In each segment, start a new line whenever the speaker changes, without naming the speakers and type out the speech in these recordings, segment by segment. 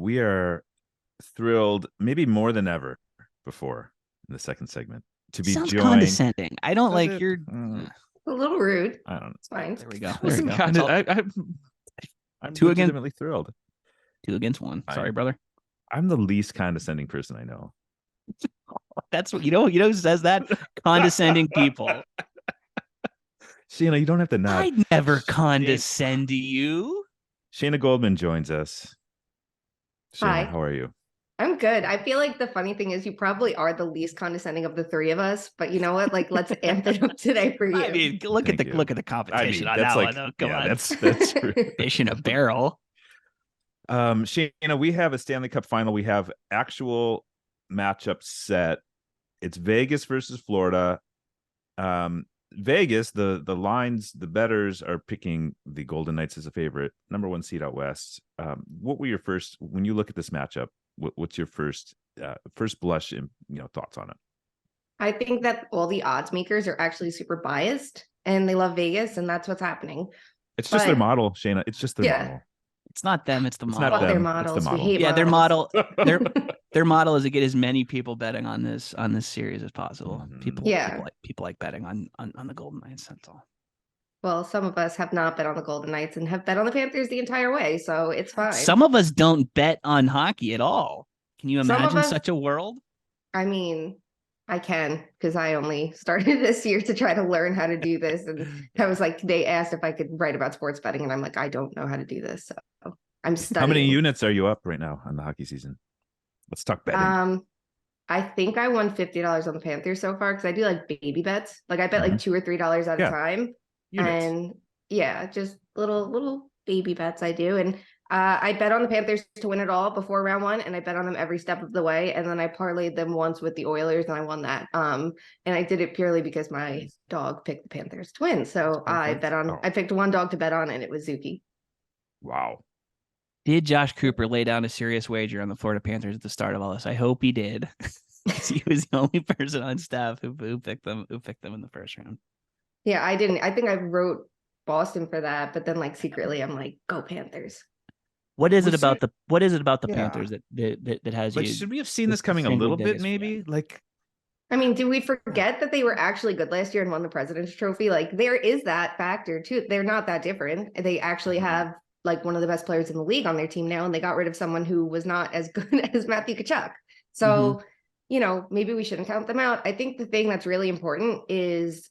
We are thrilled, maybe more than ever before in the second segment, to be
Sounds
joined.
condescending. I don't
Does
like
it?
your.
A little rude.
I don't know.
It's fine.
There we go. There
Listen,
we go.
I'm
Two again.
legitimately thrilled.
2 against 1. Sorry, brother.
I'm the least condescending person I know.
That's what you know who says that? Condescending people.
Shayna, you don't have to nod.
I never condescend to you.
Shayna Goldman joins us. Shayna,
Hi.
how are you?
I'm good. I feel like the funny thing is you probably are the least condescending of the three of us, but you know what? Like, let's amp it up today for you.
I mean, look at the competition on
that's
that
like,
one. Come on.
That's true.
Fish in a barrel.
Shayna, we have a Stanley Cup final. We have actual matchup set. It's Vegas versus Florida. Vegas, the lines, the bettors are picking the Golden Knights as a favorite, number 1 seed out west. What were your first, when you look at this matchup, what's your first blush and thoughts on it?
I think that all the odds makers are actually super biased and they love Vegas, and that's what's happening.
It's just their model, Shayna. It's just their model.
It's not them. It's the model.
Not their models.
It's the model.
We hate
models.
their
their model is to get as many people betting on this series as possible. People like betting on the Golden Knights. That's all.
Well, some of us have not bet on the Golden Knights and have bet on the Panthers the entire way, so it's fine.
Some of us don't bet on hockey at all. Can you imagine such a world?
I mean, I can, because I only started this year to try to learn how to do this. And I was like, they asked if I could write about sports betting, and I'm like, I don't know how to do this. So I'm studying.
How many units are you up right now on the hockey season? Let's talk betting.
I think I won $50 on the Panthers so far, because I do like baby bets. Like I bet like $2 or $3 at a time. Units. And yeah, just little baby bets I do. And I bet on the Panthers to win it all before round 1, and I bet on them every step of the way. And then I parlayed them once with the Oilers, and I won that. And I did it purely because my dog picked the Panthers to win. So I picked one dog to bet on, and it was Zuki.
Wow.
Did Josh Cooper lay down a serious wager on the Florida Panthers at the start of all this? I hope he did. He was the only person on staff who picked them in the first round.
Yeah, I didn't. I think I wrote Boston for that, but then like secretly I'm like, go Panthers.
What is it about the Panthers that has you?
Should we have seen this coming a little bit, maybe? Like,
I mean, did we forget that they were actually good last year and won the President's Trophy? Like, there is that factor too. They're not that different. They actually have like one of the best players in the league on their team now, and they got rid of someone who was not as good as Matthew Tkachuk. So, maybe we shouldn't count them out. I think the thing that's really important is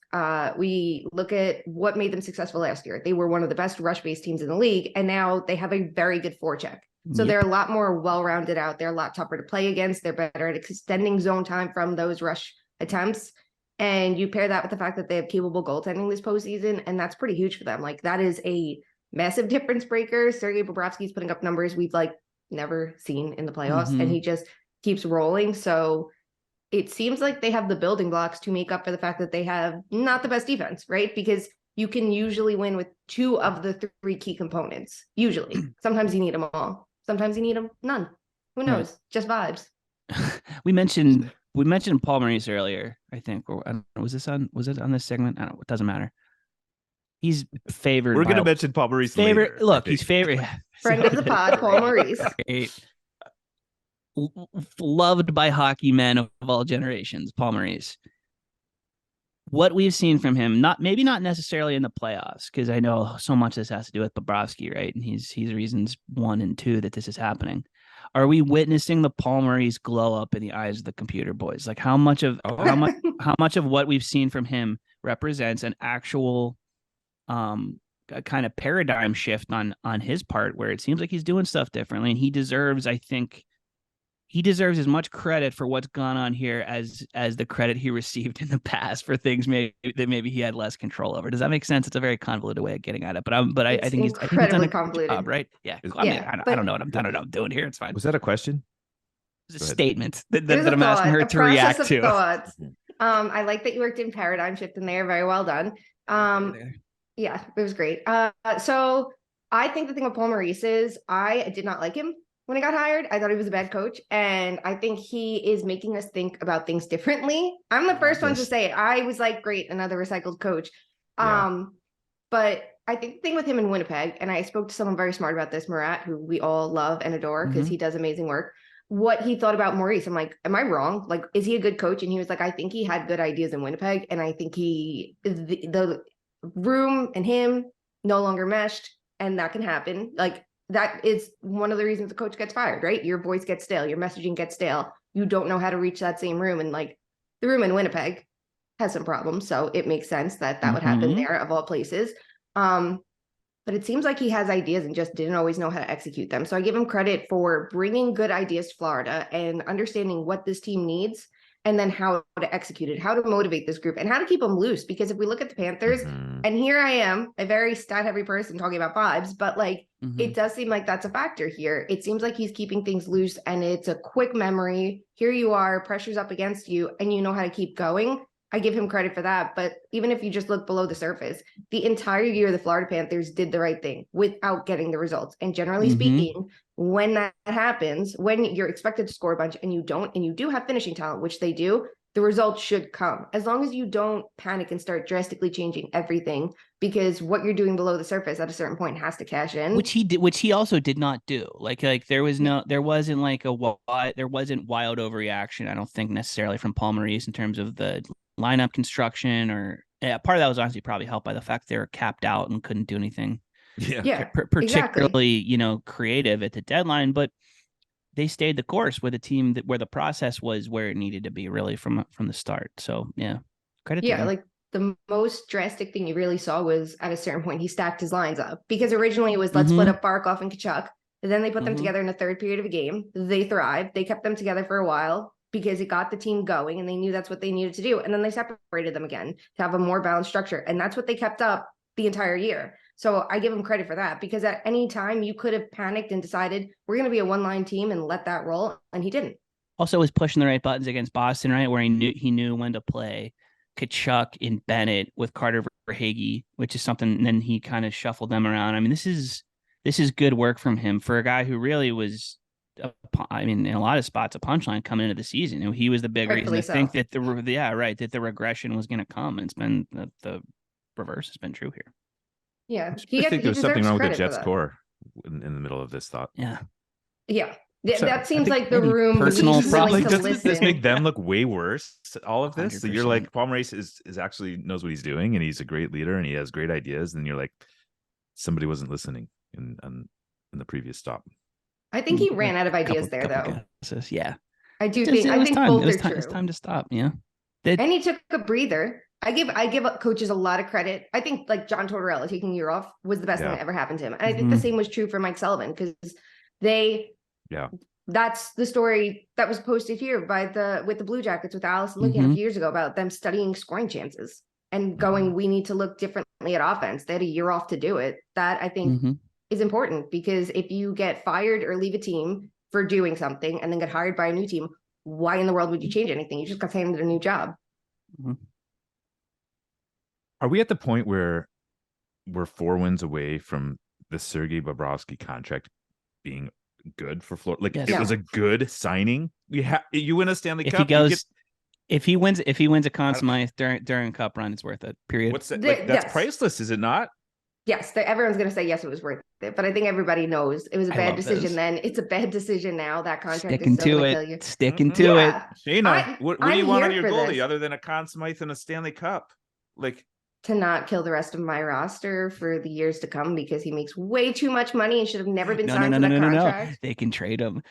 we look at what made them successful last year. They were one of the best rush-based teams in the league, and now they have a very good forecheck. So they're a lot more well-rounded out. They're a lot tougher to play against. They're better at extending zone time from those rush attempts. And you pair that with the fact that they have capable goaltending this postseason, and that's pretty huge for them. Like, that is a massive difference breaker. Sergei Bobrovsky is putting up numbers we've like never seen in the playoffs, and he just keeps rolling. So it seems like they have the building blocks to make up for the fact that they have not the best defense, right? Because you can usually win with 2 of the 3 key components. Usually. Sometimes you need them all. Sometimes you need them none. Who knows? Right. Just vibes.
We mentioned Paul Maurice earlier, I think. Or was it on this segment? I don't know. It doesn't matter. He's favored.
We're going to mention Paul Maurice later.
Look, he's favored.
Friend of the pod, Paul Maurice.
Loved by hockey men of all generations, Paul Maurice. What we've seen from him, maybe not necessarily in the playoffs, because I know so much this has to do with Bobrovsky, right? And he's reasons 1 and 2 that this is happening. Are we witnessing the Paul Maurice glow up in the eyes of the computer boys? Like how much of what we've seen from him represents an actual kind of paradigm shift on his part, where it seems like he's doing stuff differently, and he deserves, I think, as much credit for what's gone on here as the credit he received in the past for things maybe he had less control over. Does that make sense? It's a very convoluted way of getting at it, but I think he's done a convoluted job, right? Yeah. I don't know what I'm doing here. It's fine.
Was that a question?
It was a statement that I'm asking her to react to.
I like that you worked in paradigm shift in there. Very well done. Yeah, it was great. So I think the thing with Paul Maurice is I did not like him when he got hired. I thought he was a bad coach, and I think he is making us think about things differently. I'm the first one to say it. I was like, great, another recycled coach. But I think the thing with him in Winnipeg, and I spoke to someone very smart about this, Murat, who we all love and adore because he does amazing work. What he thought about Maurice. I'm like, am I wrong? Like, is he a good coach? And he was like, I think he had good ideas in Winnipeg. And I think the room and him no longer meshed, and that can happen. Like, that is one of the reasons the coach gets fired, right? Your voice gets stale, your messaging gets stale. You don't know how to reach that same room. And like, the room in Winnipeg has some problems. So it makes sense that would happen there of all places. But it seems like he has ideas and just didn't always know how to execute them. So I give him credit for bringing good ideas to Florida and understanding what this team needs, and then how to execute it, how to motivate this group, and how to keep them loose. Because if we look at the Panthers, and here I am, a very stat-heavy person talking about vibes, but like, it does seem like that's a factor here. It seems like he's keeping things loose, and it's a quick memory. Here you are, pressure's up against you, and you know how to keep going. I give him credit for that. But even if you just look below the surface, the entire year, the Florida Panthers did the right thing without getting the results. And generally speaking, when that happens, when you're expected to score a bunch and you don't, and you do have finishing talent, which they do, the results should come, as long as you don't panic and start drastically changing everything, because what you're doing below the surface at a certain point has to cash in.
Which he did, which he also did not do. Like there wasn't like there wasn't wild overreaction, I don't think, necessarily from Paul Maurice in terms of the lineup construction, or part of that was honestly probably helped by the fact they were capped out and couldn't do anything particularly creative at the deadline. But they stayed the course with a team where the process was where it needed to be, really, from the start. So credit to them.
Like the most drastic thing you really saw was at a certain point he stacked his lines up, because originally it was let's split up Barkov and Kachuk, and then they put them together in the third period of a game. They thrived. They kept them together for a while because it got the team going, and they knew that's what they needed to do. And then they separated them again to have a more balanced structure. And that's what they kept up the entire year. So I give him credit for that, because at any time you could have panicked and decided we're going to be a one-line team and let that roll. And he didn't.
Also was pushing the right buttons against Boston, right? Where he knew when to play Kachuk in Bennett with Carter Verhaeghe, which is something. And then he kind of shuffled them around. I mean, this is good work from him for a guy who really was, in a lot of spots, a punchline coming into the season. He was the big reason to think that the regression was going to come. And it's been the reverse has been true here.
Yeah,
I think there was something wrong with the Jets core in the middle of this thought.
Yeah. That seems like the room
personal problem.
Doesn't this make them look way worse? All of this.
100%.
So you're like, Paul Maurice is actually knows what he's doing, and he's a great leader, and he has great ideas. And you're like, somebody wasn't listening in the previous stop.
I think he ran out of ideas though.
Guesses. Yeah,
I do think. I think both are true.
It's time to stop. Yeah,
and he took a breather. I give coaches a lot of credit. I think like John Tortorella taking a year off was the best thing that ever happened to him. And I think the same was true for Mike Sullivan, because that's the story that was posted here with the Blue Jackets with Allison looking a few years ago about them studying scoring chances and going, we need to look differently at offense. They had a year off to do it. That I think is important, because if you get fired or leave a team for doing something and then get hired by a new team, why in the world would you change anything? You just got handed a new job.
Are we at the point where we're 4 wins away from the Sergei Bobrovsky contract being good for Florida? Like, it was a good signing. You win a Stanley Cup.
If he wins a Conn Smythe during Cup run, it's worth it. Period.
What's that? That's priceless, is it not?
Yes, everyone's going to say yes, it was worth it. But I think everybody knows it was a bad decision then. It's a bad decision now. That contract is still going to kill you.
Sticking to it.
Shayna, what do you want out of your goalie other than a Conn Smythe and a Stanley Cup? Like,
to not kill the rest of my roster for the years to come, because he makes way too much money and should have never been signed to that contract.
They can trade him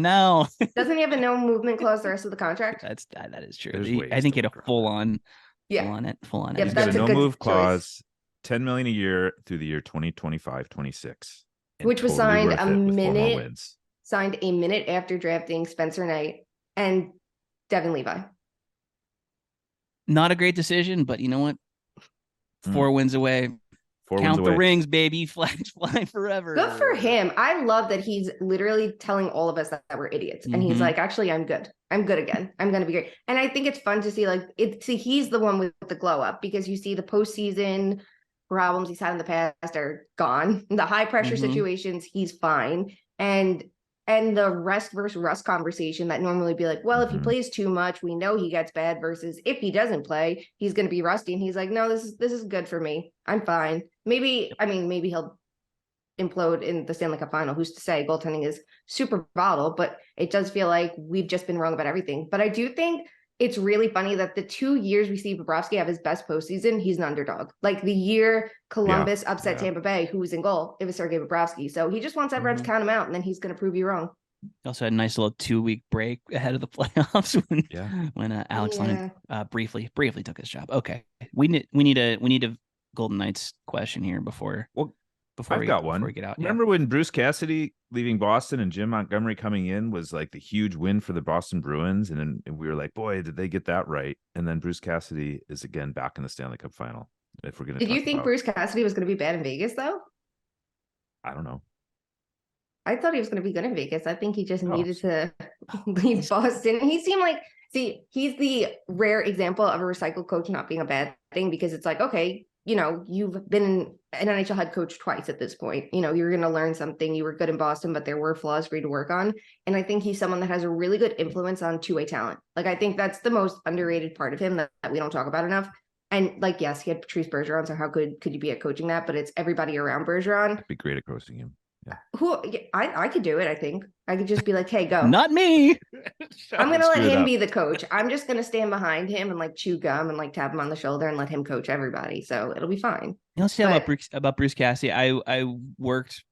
now.
Doesn't he have a no movement clause the rest of the contract?
That is true. I think he had a full on. He's
got a no move clause, $10 million a year through the year 2025-26,
which was signed a minute after drafting Spencer Knight and Devin Levi.
Not a great decision, but you know what? 4 wins away. Count the rings, baby. Flags fly forever.
Good for him. I love that he's literally telling all of us that we're idiots. And he's like, actually, I'm good. I'm good again. I'm going to be great. And I think it's fun to see, he's the one with the glow up, because you see the postseason problems he's had in the past are gone. The high pressure situations, he's fine. And and the rest versus rust conversation that normally be like, well, if he
Mhm.
plays too much, we know he gets bad, versus if he doesn't play, he's going to be rusty. And he's like, no, this is good for me. I'm fine. Maybe he'll implode in the Stanley Cup Final. Who's to say? Goaltending is super volatile, but it does feel like we've just been wrong about everything. But I do think it's really funny that the 2 years we see Bobrovsky have his best postseason, he's an underdog. Like the year Columbus upset Tampa Bay, who was in goal, it was Sergei Bobrovsky. So he just wants everyone to count him out, and then he's going to prove you wrong.
He also had a nice little 2-week break ahead of the playoffs when Alex Lyon briefly took his job. Okay, we need a Golden Knights question here before
I've got one.
Before we get out.
Remember when Bruce Cassidy leaving Boston and Jim Montgomery coming in was like the huge win for the Boston Bruins? And we were like, boy, did they get that right. And then Bruce Cassidy is again back in the Stanley Cup Final. If we're going to
Did you think Bruce Cassidy was going to be bad in Vegas, though?
I don't know.
I thought he was going to be good in Vegas. I think he just needed to leave Boston. He seemed like, he's the rare example of a recycled coach not being a bad thing, because it's like, okay, you know, you've been an NHL head coach twice at this point. You know, you're going to learn something. You were good in Boston, but there were flaws for you to work on. And I think he's someone that has a really good influence on two-way talent. Like, I think that's the most underrated part of him that we don't talk about enough. And like, yes, he had Patrice Bergeron, so how could you be at coaching that? But it's everybody around Bergeron.
I'd be great at coaching him.
Yeah. I could do it. I think I could just be like, hey, go.
Not me.
I'm going to let him be the coach. I'm just going to stand behind him and like chew gum and like tap him on the shoulder and let him coach everybody. So it'll be fine.
You know, say about Bruce Cassidy. I worked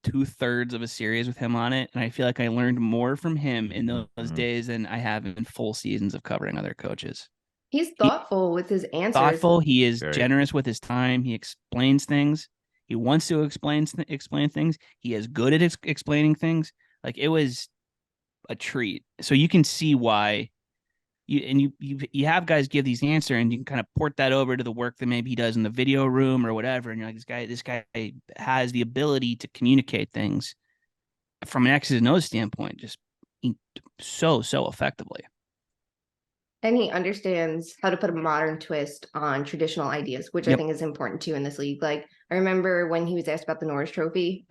2/3 of a series with him on it, and I feel like I learned more from him in those days than I have in full seasons of covering other coaches.
He's thoughtful with his answers.
Thoughtful. He is generous with his time. He explains things. He wants to explain things. He is good at explaining things. Like, it was a treat. So you can see why you have guys give these answers, and you can kind of port that over to the work that maybe he does in the video room or whatever. And you're like, this guy has the ability to communicate things from an X's and O's standpoint, just so effectively.
And he understands how to put a modern twist on traditional ideas, which I think is important too in this league. Like, I remember when he was asked about the Norris Trophy,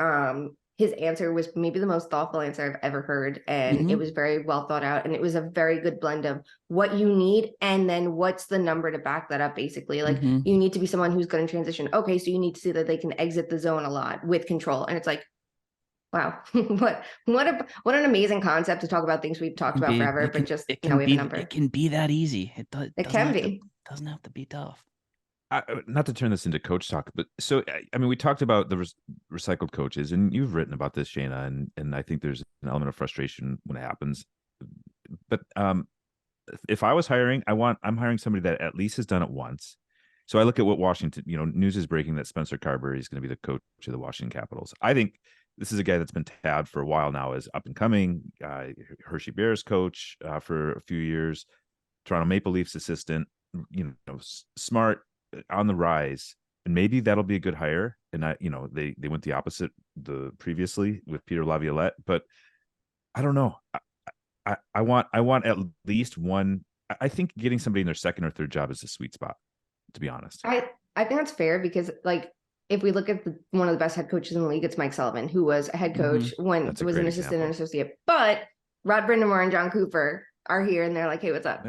his answer was maybe the most thoughtful answer I've ever heard. And it was very well thought out. And it was a very good blend of what you need and then what's the number to back that up, basically. Like, you need to be someone who's going to transition. Okay, so you need to see that they can exit the zone a lot with control. And it's like, wow, what an amazing concept to talk about things we've talked about forever, but just, we have a number.
It can be that easy. It doesn't have to be tough.
Not to turn this into coach talk, but so, I mean, we talked about the recycled coaches, and you've written about this, Shayna, and I think there's an element of frustration when it happens. But if I was hiring, I'm hiring somebody that at least has done it once. So I look at what Washington, news is breaking that Spencer Carbery is going to be the coach of the Washington Capitals. I think this is a guy that's been tabbed for a while now as up and coming. Hershey Bears coach for a few years, Toronto Maple Leafs assistant, smart, on the rise, and maybe that'll be a good hire. And they went the opposite previously with Peter Laviolette, but I don't know. I want at least one. I think getting somebody in their second or third job is a sweet spot, to be honest.
I think that's fair, because like, if we look at one of the best head coaches in the league, it's Mike Sullivan, who was a head coach when it was an assistant and associate. But Rod Brind'Amour and John Cooper are here, and they're like, hey, what's up?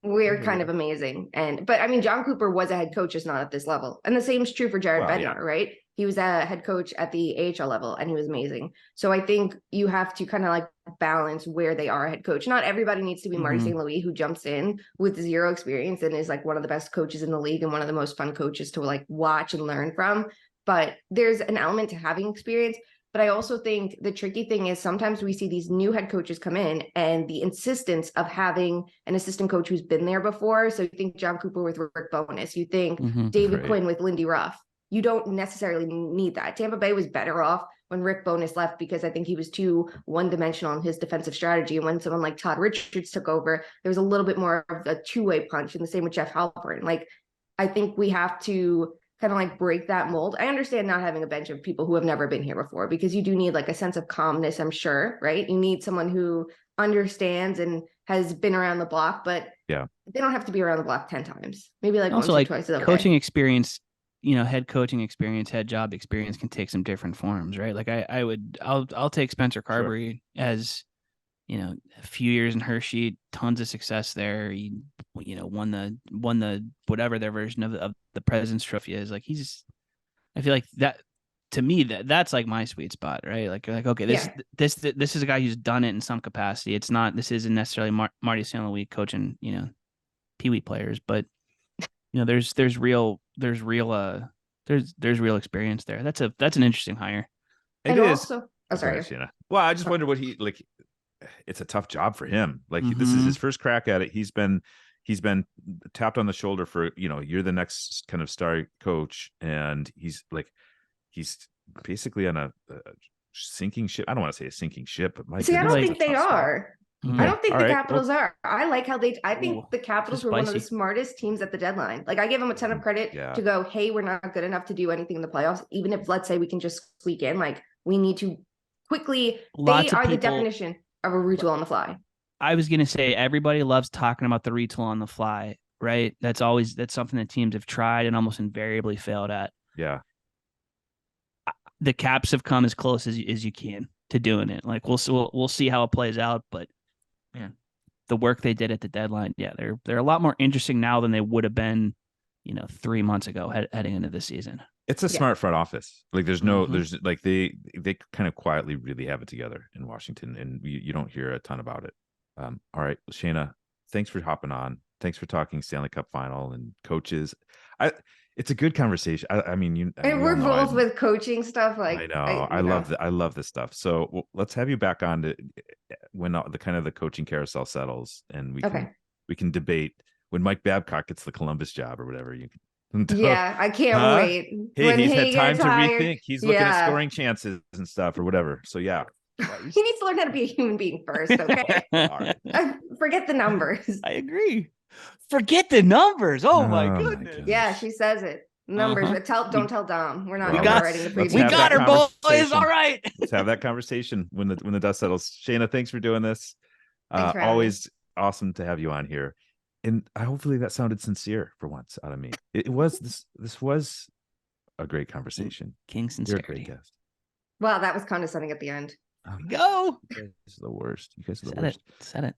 We're kind of amazing. But I mean, John Cooper was a head coach, just not at this level. And the same is true for Jared Bednar, right? He was a head coach at the AHL level, and he was amazing. So I think you have to kind of like balance where they are a head coach. Not everybody needs to be Marty St. Louis, who jumps in with zero experience and is like one of the best coaches in the league and one of the most fun coaches to like watch and learn from. But there's an element to having experience. But I also think the tricky thing is sometimes we see these new head coaches come in and the insistence of having an assistant coach who's been there before. So you think John Cooper with Rick Bowness, you think David Quinn with Lindy Ruff. You don't necessarily need that. Tampa Bay was better off when Rick Bowness left, because I think he was too one-dimensional in his defensive strategy. And when someone like Todd Richards took over, there was a little bit more of a two-way punch, and the same with Jeff Halpern. Like, I think we have to kind of like break that mold. I understand not having a bench of people who have never been here before, because you do need like a sense of calmness, I'm sure, right? You need someone who understands and has been around the block, but they don't have to be around the block 10 times. Maybe like
also
once
like
or twice. Okay.
Coaching experience, head coaching experience, head job experience can take some different forms, right? Like I'll take Spencer Carbery as, a few years in Hershey, tons of success there. He, won the whatever their version of the President's Trophy is. Like I feel like that, to me, that's like my sweet spot, right? Like okay, this is a guy who's done it in some capacity. This isn't necessarily Marty St. Louis coaching, Pee-wee players, but there's real experience there. That's an interesting hire.
And also, sorry.
Shayna. Well, I just wonder what he like. It's a tough job for him. Like this is his first crack at it. He's been tapped on the shoulder for, you're the next kind of star coach, and he's basically on a sinking ship. I don't want to say a sinking ship, but
I don't think they are. I don't think the Capitals are. I like how I think the Capitals were one of the smartest teams at the deadline. Like I give them a ton of credit to go, hey, we're not good enough to do anything in the playoffs. Even if, let's say, we can just squeak in, like we need to quickly. They are the definition of a retool on the fly.
I was going to say, everybody loves talking about the retool on the fly, right? That's something that teams have tried and almost invariably failed at.
Yeah.
The Caps have come as close as you can to doing it. Like we'll see how it plays out, but man, the work they did at the deadline, they're a lot more interesting now than they would have been, 3 months ago heading into the season.
It's a smart front office. Like there's like they kind of quietly really have it together in Washington, and you don't hear a ton about it. All right, Shayna, thanks for hopping on. Thanks for talking Stanley Cup Final and coaches. It's a good conversation.
We're both with coaching stuff. Like
I know, I love this stuff. So let's have you back on to when the coaching carousel settles, and we can debate when Mike Babcock gets the Columbus job or whatever.
I can't wait.
Hey,
when
he's had time to
hired,
rethink. He's looking at scoring chances and stuff or whatever. So
he needs to learn how to be a human being first. Okay. All right. Forget the numbers.
I agree. Forget the numbers. Oh my goodness.
Yeah, she says it. Numbers. Don't tell Dom. We're not writing the preview.
We got her, boys. All right.
Let's have that conversation when the dust settles. Shayna, thanks for doing this. Always awesome to have you on here. And hopefully that sounded sincere for once out of me. It was this was a great conversation.
Kingston,
you're a great guest.
Wow, that was condescending at the end.
Go.
You guys are the worst.
Said it.